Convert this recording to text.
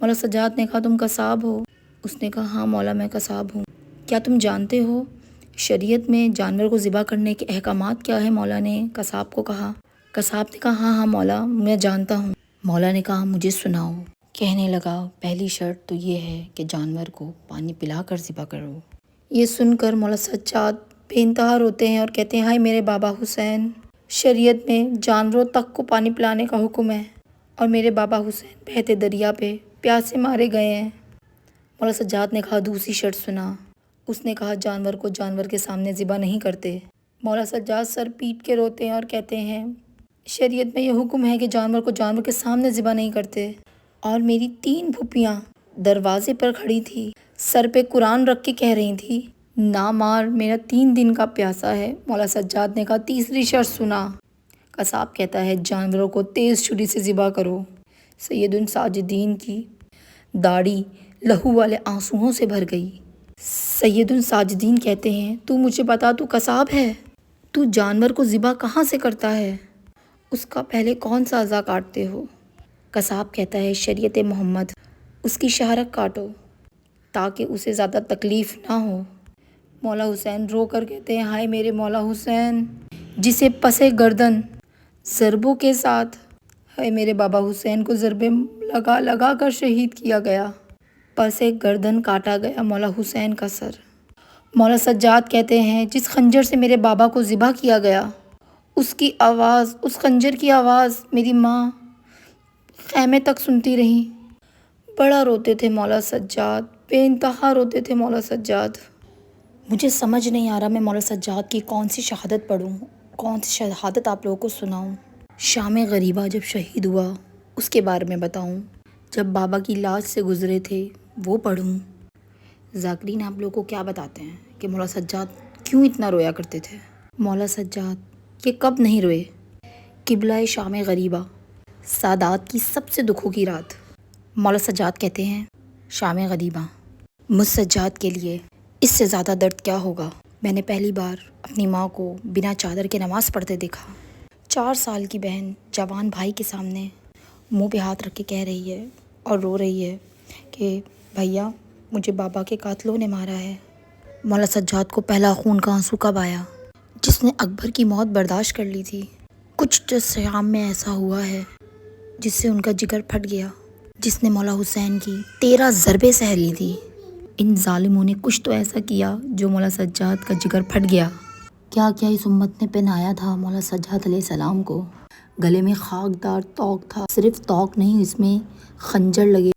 مولا سجاد نے کہا تم قصاب ہو؟ اس نے کہا ہاں مولا میں قصاب ہوں۔ کیا تم جانتے ہو شریعت میں جانور کو ذبح کرنے کے احکامات کیا ہے؟ مولا نے قصاب کو کہا۔ قصاب نے کہا ہاں مولا میں جانتا ہوں۔ مولا نے کہا مجھے سناؤ۔ کہنے لگا پہلی شرط تو یہ ہے کہ جانور کو پانی پلا کر ذبح کرو۔ یہ سن کر مولا سجاد بے انتہا روتے ہیں اور کہتے ہیں ہائے میرے بابا حسین، شریعت میں جانوروں تک کو پانی پلانے کا حکم ہے اور میرے بابا حسین بہتے دریا پہ پیاسے مارے گئے ہیں۔ مولا سجاد نے کہا دوسری شرط سنا۔ اس نے کہا جانور کو جانور کے سامنے ذبح نہیں کرتے۔ مولا سجاد سر پیٹ کے روتے ہیں اور کہتے ہیں شریعت میں یہ حکم ہے کہ جانور کو جانور کے سامنے ذبح نہیں کرتے، اور میری 3 پھوپھیاں دروازے پر کھڑی تھی، سر پہ قرآن رکھ کے کہہ رہی تھی نہ مار، میرا 3 دن کا پیاسا ہے۔ مولا سجاد نے کہا تیسری شرط سنا۔ قصاب کہتا ہے جانوروں کو تیز چھری سے ذبح کرو۔ سید الساجدین کی داڑھی لہو والے آنسوؤں سے بھر گئی۔ سید الساجدین کہتے ہیں تو مجھے بتا تو قصاب ہے، تو جانور کو ذبح کہاں سے کرتا ہے؟ اس کا پہلے کون سا اعضا کاٹتے ہو؟ قصاب کہتا ہے شریعت محمد، اس کی شہرک کاٹو تاکہ اسے زیادہ تکلیف نہ ہو۔ مولا حسین رو کر کہتے ہیں ہائے میرے مولا حسین، جسے پسے گردن ضربوں کے ساتھ، ہائے میرے بابا حسین کو ضربے لگا لگا کر شہید کیا گیا، پسے گردن کاٹا گیا مولا حسین کا سر۔ مولا سجاد کہتے ہیں جس خنجر سے میرے بابا کو ذبح کیا گیا، اس کی آواز، اس خنجر کی آواز میری ماں خیمے تک سنتی رہی۔ بڑا روتے تھے مولا سجاد، بے انتہا روتے تھے مولا سجاد۔ مجھے سمجھ نہیں آ رہا میں مولا سجاد کی کون سی شہادت پڑھوں، کون سی شہادت آپ لوگوں کو سناؤں۔ شام غریبہ جب شہید ہوا اس کے بارے میں بتاؤں، جب بابا کی لاش سے گزرے تھے وہ پڑھوں۔ ذاکرین آپ لوگوں کو کیا بتاتے ہیں کہ مولا سجاد کیوں اتنا رویا کرتے تھے؟ مولا سجاد یہ کب نہیں روئے؟ قبلہ شام غریبہ، سادات کی سب سے دکھوں کی رات۔ مولا سجاد کہتے ہیں شام غریبہ مجھ سجاد کے لیے اس سے زیادہ درد کیا ہوگا۔ میں نے پہلی بار اپنی ماں کو بنا چادر کے نماز پڑھتے دیکھا۔ 4 سال کی بہن جوان بھائی کے سامنے منہ پہ ہاتھ رکھ کے کہہ رہی ہے اور رو رہی ہے کہ بھیا مجھے بابا کے قاتلوں نے مارا ہے۔ مولا سجاد کو پہلا خون کا آنسو کب آیا؟ جس نے اکبر کی موت برداشت کر لی تھی۔ کچھ شام میں ایسا ہوا ہے جس سے ان کا جگر پھٹ گیا، جس نے مولا حسین کی 13 ضربیں سہ لی تھی۔ ان ظالموں نے کچھ تو ایسا کیا جو مولا سجاد کا جگر پھٹ گیا۔ کیا کیا اس امت نے پہنایا تھا مولا سجاد علیہ السلام کو۔ گلے میں خاکدار طوق تھا، صرف طوق نہیں، اس میں خنجر لگے